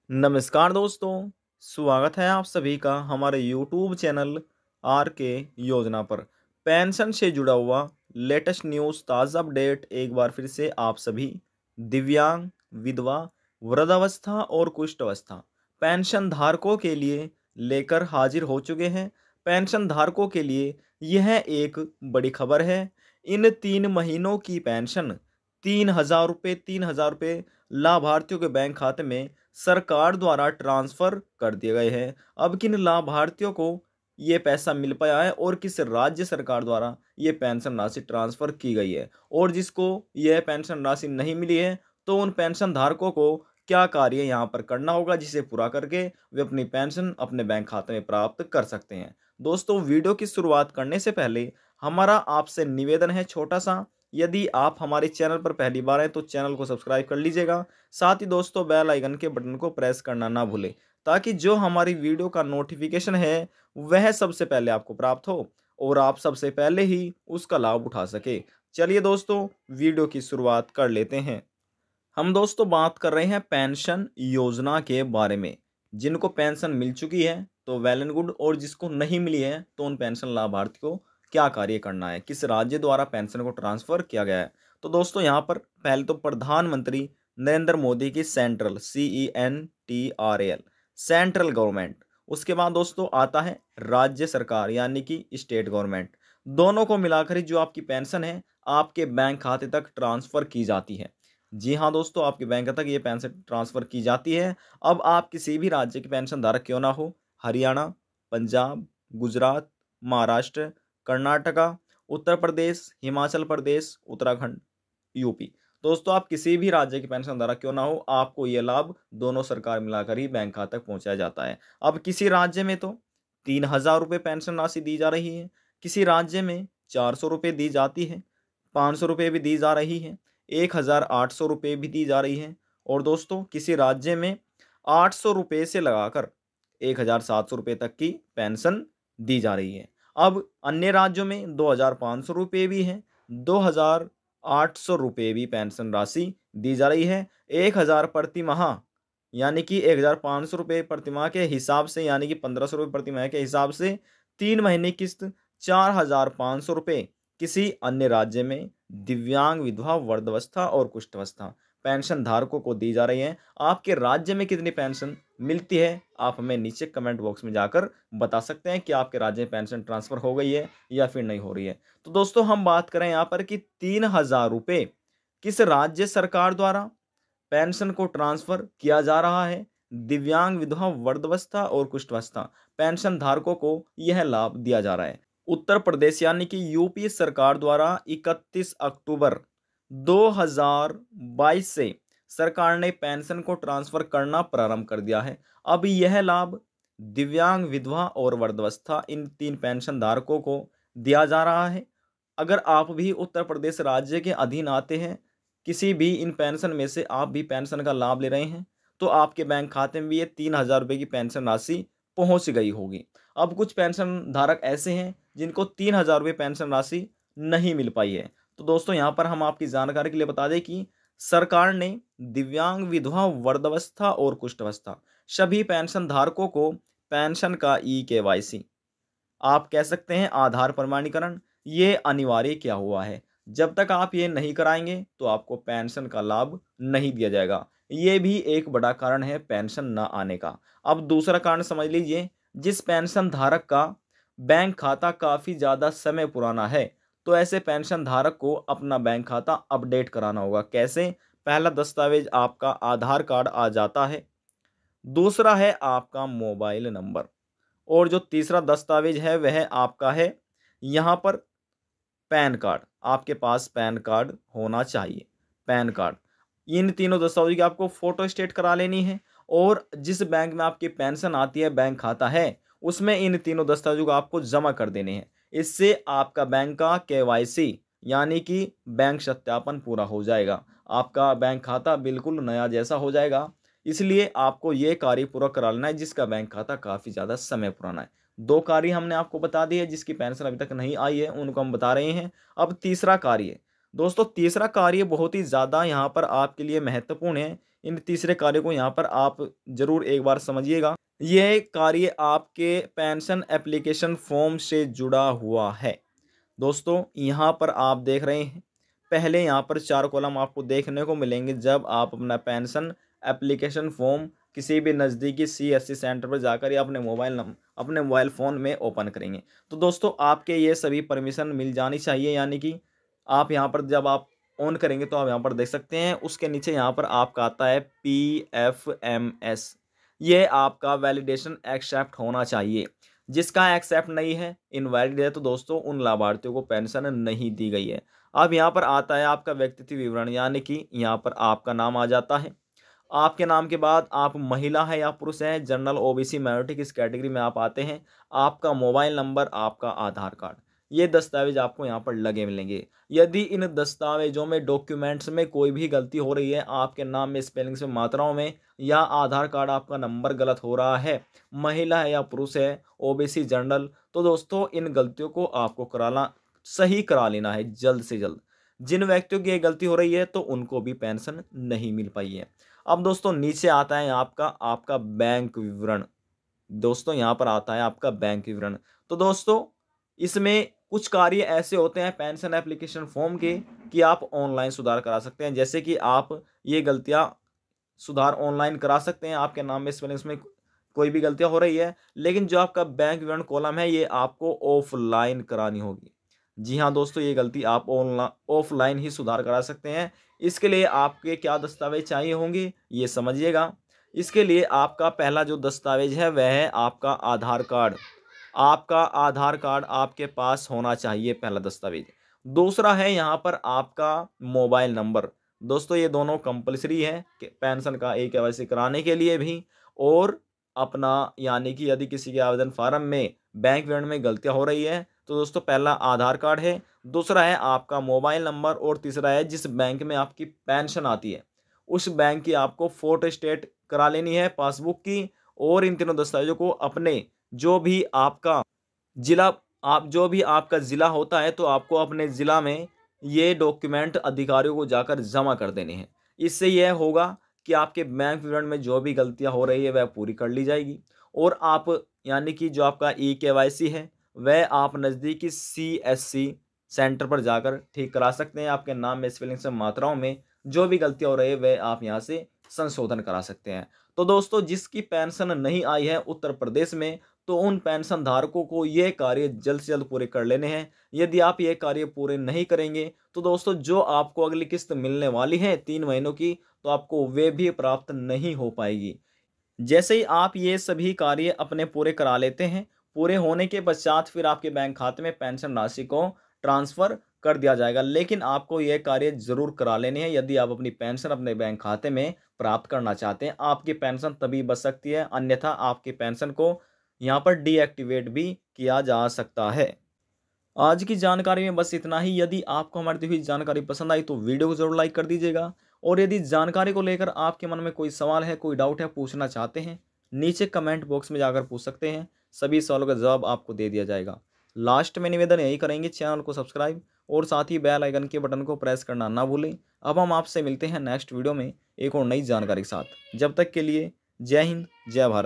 नमस्कार दोस्तों, स्वागत है आप सभी का हमारे YouTube चैनल आर के योजना पर। पेंशन से जुड़ा हुआ लेटेस्ट न्यूज़ ताज़ा अपडेट एक बार फिर से आप सभी दिव्यांग, विधवा, वृद्धावस्था और कुष्ठावस्था पेंशन धारकों के लिए लेकर हाजिर हो चुके हैं। पेंशन धारकों के लिए यह एक बड़ी खबर है। इन 3 महीनों की पेंशन 3,000 रुपये लाभार्थियों के बैंक खाते में सरकार द्वारा ट्रांसफर कर दिए गए हैं। अब किन लाभार्थियों को ये पैसा मिल पाया है और किस राज्य सरकार द्वारा ये पेंशन राशि ट्रांसफर की गई है, और जिसको यह पेंशन राशि नहीं मिली है तो उन पेंशन धारकों को क्या कार्य यहाँ पर करना होगा जिसे पूरा करके वे अपनी पेंशन अपने बैंक खाते में प्राप्त कर सकते हैं। दोस्तों, वीडियो की शुरुआत करने से पहले हमारा आपसे निवेदन है छोटा सा। यदि आप हमारे चैनल पर पहली बार हैं तो चैनल को सब्सक्राइब कर लीजिएगा। साथ ही दोस्तों, बेल आइकन के बटन को प्रेस करना ना भूलें ताकि जो हमारी वीडियो का नोटिफिकेशन है वह सबसे पहले आपको प्राप्त हो और आप सबसे पहले ही उसका लाभ उठा सके। चलिए दोस्तों, वीडियो की शुरुआत कर लेते हैं। हम दोस्तों बात कर रहे हैं पेंशन योजना के बारे में। जिनको पेंशन मिल चुकी है तो वेल एंड गुड, और जिसको नहीं मिली है तो उन पेंशन लाभार्थी को क्या कार्य करना है, किस राज्य द्वारा पेंशन को ट्रांसफर किया गया है। तो दोस्तों, यहाँ पर पहले तो प्रधानमंत्री नरेंद्र मोदी की सेंट्रल CENTRAL सेंट्रल गवर्नमेंट, उसके बाद दोस्तों आता है राज्य सरकार यानी कि स्टेट गवर्नमेंट। दोनों को मिलाकर ही जो आपकी पेंशन है आपके बैंक खाते तक ट्रांसफर की जाती है। जी हाँ दोस्तों, आपके बैंक तक ये पेंशन ट्रांसफर की जाती है। अब आप किसी भी राज्य के पेंशन धारक क्यों ना हो, हरियाणा, पंजाब, गुजरात, महाराष्ट्र, कर्नाटका, उत्तर प्रदेश, हिमाचल प्रदेश, उत्तराखंड, यूपी, दोस्तों आप किसी भी राज्य के पेंशन धारक क्यों ना हो, आपको ये लाभ दोनों सरकार मिलाकर ही बैंक खाता तक पहुंचाया जाता है। अब किसी राज्य में तो 3,000 रुपये पेंशन राशि दी जा रही है, किसी राज्य में 400 रुपये दी जाती है, 500 रुपये भी दी जा रही है, 1,800 रुपये भी दी जा रही है, और दोस्तों किसी राज्य में 800 रुपये से लगाकर 1,700 रुपये तक की पेंशन दी जा रही है। अब अन्य राज्यों में 2,500 रुपये भी हैं, 2,800 रुपये भी पेंशन राशि दी जा रही है। 1,000 प्रति माह यानी कि 1,500 रुपये प्रति माह के हिसाब से, यानी कि 1,500 रुपये प्रति माह के हिसाब से 3 महीने किस्त 4,500 रुपये किसी अन्य राज्य में दिव्यांग, विधवा, वृद्धावस्था और कुष्ठावस्था पेंशन धारकों को दी जा रही है। आपके राज्य में कितनी पेंशन मिलती है आप हमें नीचे कमेंट बॉक्स में जाकर बता सकते हैं कि आपके राज्य में पेंशन ट्रांसफर हो गई है या फिर नहीं हो रही है। तो दोस्तों, हम बात करें यहाँ पर कि 3,000 रुपये किस राज्य सरकार द्वारा पेंशन को ट्रांसफर किया जा रहा है। दिव्यांग, विधवा, वृद्धावस्था और कुष्ठावस्था पेंशन धारकों को यह लाभ दिया जा रहा है। उत्तर प्रदेश यानी कि यूपी सरकार द्वारा 31 अक्टूबर 2022 से सरकार ने पेंशन को ट्रांसफर करना प्रारंभ कर दिया है। अब यह लाभ दिव्यांग, विधवा और वृद्धावस्था इन 3 पेंशन धारकों को दिया जा रहा है। अगर आप भी उत्तर प्रदेश राज्य के अधीन आते हैं, किसी भी इन पेंशन में से आप भी पेंशन का लाभ ले रहे हैं, तो आपके बैंक खाते में भी ये 3,000 रुपये की पेंशन राशि पहुंच गई होगी। अब कुछ पेंशन धारक ऐसे हैं जिनको 3,000 रुपये पेंशन राशि नहीं मिल पाई है। तो दोस्तों, यहाँ पर हम आपकी जानकारी के लिए बता दें कि सरकार ने दिव्यांग, विधवा, वृद्धावस्था और कुष्ठावस्था सभी पेंशन धारकों को पेंशन का EKYC, आप कह सकते हैं आधार प्रमाणीकरण, ये अनिवार्य किया हुआ है। जब तक आप ये नहीं कराएंगे तो आपको पेंशन का लाभ नहीं दिया जाएगा। ये भी एक बड़ा कारण है पेंशन ना आने का। अब दूसरा कारण समझ लीजिए, जिस पेंशन धारक का बैंक खाता काफ़ी ज़्यादा समय पुराना है तो ऐसे पेंशन धारक को अपना बैंक खाता अपडेट कराना होगा। कैसे? पहला दस्तावेज आपका आधार कार्ड आ जाता है, दूसरा है आपका मोबाइल नंबर, और जो तीसरा दस्तावेज है वह आपका है यहाँ पर पैन कार्ड। आपके पास पैन कार्ड होना चाहिए, पैन कार्ड। इन तीनों दस्तावेज की आपको फोटो स्टेट करा लेनी है, और जिस बैंक में आपकी पेंशन आती है, बैंक खाता है, उसमें इन तीनों दस्तावेजों को आपको जमा कर देने हैं। इससे आपका बैंक का KYC यानी कि बैंक सत्यापन पूरा हो जाएगा। आपका बैंक खाता बिल्कुल नया जैसा हो जाएगा। इसलिए आपको ये कार्य पूरा करा लेना है जिसका बैंक खाता काफ़ी ज़्यादा समय पुराना है। 2 कार्य हमने आपको बता दिए, जिसकी पेंशन अभी तक नहीं आई है उनको हम बता रहे हैं। अब तीसरा कार्य, दोस्तों तीसरा कार्य बहुत ही ज़्यादा यहाँ पर आपके लिए महत्वपूर्ण है, इन तीसरे कार्य को यहाँ पर आप जरूर एक बार समझिएगा। यह कार्य आपके पेंशन एप्लीकेशन फॉर्म से जुड़ा हुआ है। दोस्तों यहाँ पर आप देख रहे हैं, पहले यहाँ पर 4 कॉलम आपको देखने को मिलेंगे जब आप अपना पेंशन एप्लीकेशन फॉर्म किसी भी नज़दीकी CSC सेंटर पर जाकर या अपने मोबाइल फ़ोन में ओपन करेंगे। तो दोस्तों आपके ये सभी परमिशन मिल जानी चाहिए, यानी कि आप यहाँ पर जब आप ऑन करेंगे तो आप यहाँ पर देख सकते हैं, उसके नीचे यहाँ पर आपका आता है PFMS। ये आपका वैलिडेशन एक्सेप्ट होना चाहिए। जिसका एक्सेप्ट नहीं है, इनवैलिड है, तो दोस्तों उन लाभार्थियों को पेंशन नहीं दी गई है। अब यहाँ पर आता है आपका व्यक्तित्व विवरण, यानी कि यहाँ पर आपका नाम आ जाता है। आपके नाम के बाद आप महिला है या पुरुष हैं, जनरल, OBC, माइनॉरिटी किस कैटेगरी में आप आते हैं, आपका मोबाइल नंबर, आपका आधार कार्ड, ये दस्तावेज आपको यहाँ पर लगे मिलेंगे। यदि इन दस्तावेजों में, डॉक्यूमेंट्स में कोई भी गलती हो रही है, आपके नाम में स्पेलिंग्स में, मात्राओं में, या आधार कार्ड आपका नंबर गलत हो रहा है, महिला है या पुरुष है, OBC, जनरल, तो दोस्तों इन गलतियों को आपको सही करा लेना है जल्द से जल्द। जिन व्यक्तियों की ये गलती हो रही है तो उनको भी पेंशन नहीं मिल पाई है। अब दोस्तों नीचे आता है आपका बैंक विवरण। दोस्तों यहाँ पर आता है आपका बैंक विवरण। तो दोस्तों इसमें कुछ कार्य ऐसे होते हैं पेंशन एप्लीकेशन फॉर्म के कि आप ऑनलाइन सुधार करा सकते हैं। जैसे कि आप ये गलतियां सुधार ऑनलाइन करा सकते हैं, आपके नाम में स्पेलिंग्स में कोई भी गलतियां हो रही है, लेकिन जो आपका बैंक विवरण कॉलम है ये आपको ऑफलाइन करानी होगी। जी हाँ दोस्तों, ये गलती आप ऑफलाइन ही सुधार करा सकते हैं। इसके लिए आपके क्या दस्तावेज चाहिए होंगे ये समझिएगा। इसके लिए आपका पहला जो दस्तावेज है वह है आपका आधार कार्ड। आपका आधार कार्ड आपके पास होना चाहिए, पहला दस्तावेज। दूसरा है यहाँ पर आपका मोबाइल नंबर। दोस्तों ये दोनों कंपलसरी है कि पेंशन का KYC कराने के लिए भी, और अपना यानी कि यदि किसी के आवेदन फार्म में बैंक विवरण में गलतियां हो रही है तो दोस्तों पहला आधार कार्ड है, दूसरा है आपका मोबाइल नंबर, और तीसरा है जिस बैंक में आपकी पेंशन आती है उस बैंक की आपको फोटो स्टेट करा लेनी है, पासबुक की। और इन तीनों दस्तावेजों को अपने जो भी आपका ज़िला होता है तो आपको अपने ज़िला में ये डॉक्यूमेंट अधिकारियों को जाकर जमा कर देने हैं। इससे यह होगा कि आपके बैंक विवरण में जो भी गलतियां हो रही है वह पूरी कर ली जाएगी, और आप यानी कि जो आपका KYC है वह आप नज़दीकी CSC सेंटर पर जाकर ठीक करा सकते हैं। आपके नाम में, स्पेलिंग से, मात्राओं में जो भी गलतियां हो रही है वह आप यहाँ से संशोधन करा सकते हैं। तो दोस्तों जिसकी पेंशन नहीं आई है उत्तर प्रदेश में, तो उन पेंशन धारकों को ये कार्य जल्द से जल्द पूरे कर लेने हैं। यदि आप ये कार्य पूरे नहीं करेंगे तो दोस्तों जो आपको अगली किस्त मिलने वाली है 3 महीनों की, तो आपको वे भी प्राप्त नहीं हो पाएगी। जैसे ही आप ये सभी कार्य अपने पूरे करा लेते हैं, पूरे होने के पश्चात फिर आपके बैंक खाते में पेंशन राशि को ट्रांसफ़र कर दिया जाएगा। लेकिन आपको यह कार्य जरूर करा लेने हैं यदि आप अपनी पेंशन अपने बैंक खाते में प्राप्त करना चाहते हैं। आपकी पेंशन तभी बच सकती है, अन्यथा आपकी पेंशन को यहाँ पर डीएक्टिवेट भी किया जा सकता है। आज की जानकारी में बस इतना ही। यदि आपको हमारी दी हुई जानकारी पसंद आई तो वीडियो को जरूर लाइक कर दीजिएगा, और यदि जानकारी को लेकर आपके मन में कोई सवाल है, कोई डाउट है, पूछना चाहते हैं, नीचे कमेंट बॉक्स में जाकर पूछ सकते हैं। सभी सवालों का जवाब आपको दे दिया जाएगा। लास्ट में निवेदन यही करेंगे, चैनल को सब्सक्राइब और साथ ही बेल आइकन के बटन को प्रेस करना ना भूलें। अब हम आपसे मिलते हैं नेक्स्ट वीडियो में एक और नई जानकारी के साथ। जब तक के लिए जय हिंद, जय भारत।